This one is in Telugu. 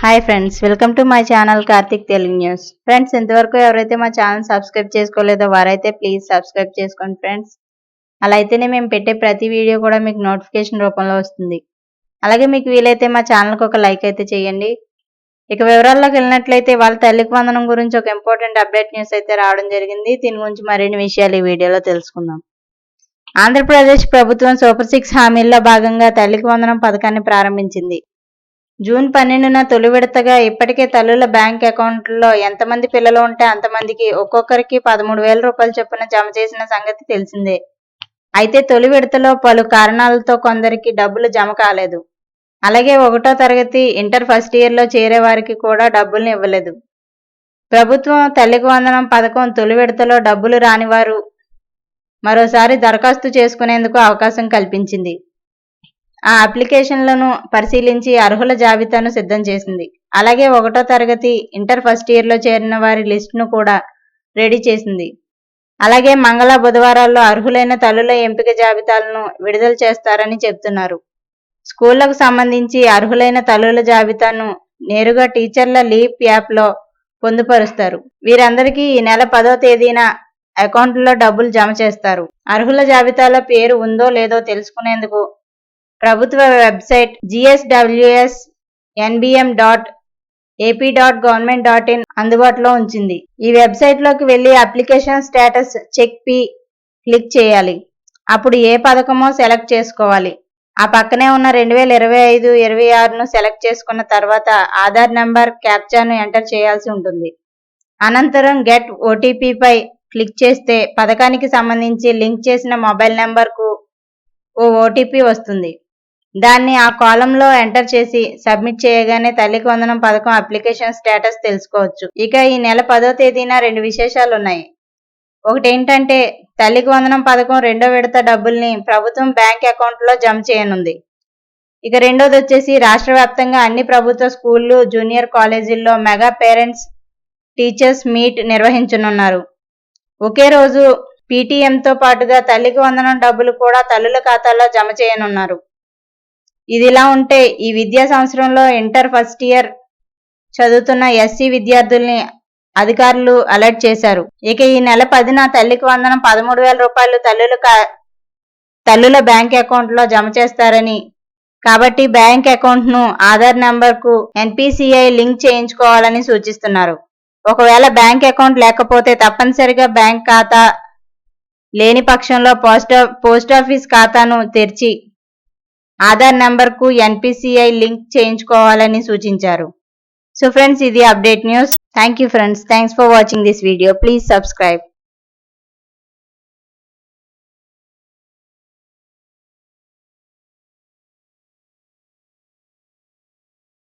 Hi friends, welcome to my channel Karthik Telugu news. Friends, ఇంతవరకు ఎవరైతే మా ఛానల్ సబ్స్క్రైబ్ చేసుకోలేదో వారైతే ప్లీజ్ సబ్స్క్రైబ్ చేసుకోండి ఫ్రెండ్స్. అలా అయితేనే మేము పెట్టే ప్రతి వీడియో కూడా మీకు నోటిఫికేషన్ రూపంలో వస్తుంది. అలాగే మీకు వీలైతే మా ఛానల్కి ఒక లైక్ అయితే చేయండి. ఇక వివరాల్లోకి వెళ్ళినట్లయితే వాళ్ళ తల్లికి వందనం గురించి ఒక ఇంపార్టెంట్ అప్డేట్ న్యూస్ అయితే రావడం జరిగింది. దీని గురించి మరిన్ని విషయాలు ఈ వీడియోలో తెలుసుకుందాం. ఆంధ్రప్రదేశ్ ప్రభుత్వం సూపర్ 6 హామీల్లో భాగంగా తల్లికి వందనం పథకాన్ని ప్రారంభించింది. జూన్ 12న తొలి విడతగా ఇప్పటికే తల్లుల బ్యాంక్ అకౌంట్లలో ఎంతమంది పిల్లలు ఉంటే అంతమందికి ఒక్కొక్కరికి 13,000 రూపాయలు చొప్పున జమ చేసిన సంగతి తెలిసిందే. అయితే తొలి విడతలో పలు కారణాలతో కొందరికి డబ్బులు జమ కాలేదు. అలాగే 1వ తరగతి ఇంటర్ ఫస్ట్ ఇయర్లో చేరే వారికి కూడా డబ్బుల్ని ఇవ్వలేదు. ప్రభుత్వం తల్లికి వందనం పథకం తొలి విడతలో డబ్బులు రానివారు మరోసారి దరఖాస్తు చేసుకునేందుకు అవకాశం కల్పించింది. ఆ అప్లికేషన్లను పరిశీలించి అర్హుల జాబితాను సిద్ధం చేసింది. అలాగే 1వ తరగతి ఇంటర్ ఫస్ట్ ఇయర్లో చేరిన వారి లిస్టును కూడా రెడీ చేసింది. అలాగే మంగళ బుధవారాల్లో అర్హులైన తల్లుల ఎంపిక జాబితాలను విడుదల చేస్తారని చెబుతున్నారు. స్కూళ్లకు సంబంధించి అర్హులైన తల్లుల జాబితాను నేరుగా టీచర్ల లీప్ యాప్లో పొందుపరుస్తారు. వీరందరికీ ఈ నెల 10వ తేదీన అకౌంట్లో డబ్బులు జమ చేస్తారు. అర్హుల జాబితాలో పేరు ఉందో లేదో తెలుసుకునేందుకు ప్రభుత్వ వెబ్సైట్ gswsnbm.ap.government.in అందుబాటులో ఉంచింది. ఈ వెబ్సైట్లోకి వెళ్లి అప్లికేషన్ స్టేటస్ చెక్ క్లిక్ చేయాలి. అప్పుడు ఏ పథకమో సెలెక్ట్ చేసుకోవాలి. ఆ పక్కనే ఉన్న 2025-26ను సెలెక్ట్ చేసుకున్న తర్వాత ఆధార్ నెంబర్ క్యాప్చాను ఎంటర్ చేయాల్సి ఉంటుంది. అనంతరం గెట్ ఓటీపీపై క్లిక్ చేస్తే పథకానికి సంబంధించి లింక్ చేసిన మొబైల్ నెంబర్కు ఓ ఓటీపీ వస్తుంది. దాన్ని ఆ కాలంలో ఎంటర్ చేసి సబ్మిట్ చేయగానే తల్లికి వందనం పథకం అప్లికేషన్ స్టేటస్ తెలుసుకోవచ్చు. ఇక ఈ నెల 10వ తేదీన 2 విశేషాలు ఉన్నాయి. ఒకటేంటంటే తల్లికి వందనం పథకం 2వ విడత డబ్బుల్ని ప్రభుత్వం బ్యాంక్ అకౌంట్లో జమ చేయనుంది. ఇక రెండోది వచ్చేసి రాష్ట్ర వ్యాప్తంగా అన్ని ప్రభుత్వ స్కూళ్లు, జూనియర్ కాలేజీల్లో మెగా పేరెంట్స్ టీచర్స్ మీట్ నిర్వహించనున్నారు. ఒకే రోజు పీటీఎంతో పాటుగా తల్లికి వందనం డబ్బులు కూడా తల్లుల ఖాతాలో జమ చేయనున్నారు. ఇదిలా ఉంటే ఈ విద్యా సంవత్సరంలో ఇంటర్ ఫస్ట్ ఇయర్ చదువుతున్న ఎస్సీ విద్యార్థుల్ని అధికారులు అలర్ట్ చేశారు. ఇక ఈ నెల 10న తల్లికి వందనం 13,000 రూపాయలు తల్లుల బ్యాంక్ అకౌంట్లో జమ చేస్తారని, కాబట్టి బ్యాంక్ అకౌంట్ను ఆధార్ నెంబర్కు ఎన్పిసిఐ లింక్ చేయించుకోవాలని సూచిస్తున్నారు. ఒకవేళ బ్యాంక్ అకౌంట్ లేకపోతే తప్పనిసరిగా బ్యాంక్ ఖాతా లేని పక్షంలో పోస్టాఫీస్ ఖాతాను తెరిచి ఆధార్ నెంబర్కు ఎన్పిసిఐ లింక్ చేయించుకోవాలని సూచించారు. సో ఫ్రెండ్స్, ఇది update news. Thank you friends. Thanks for watching this video. Please subscribe.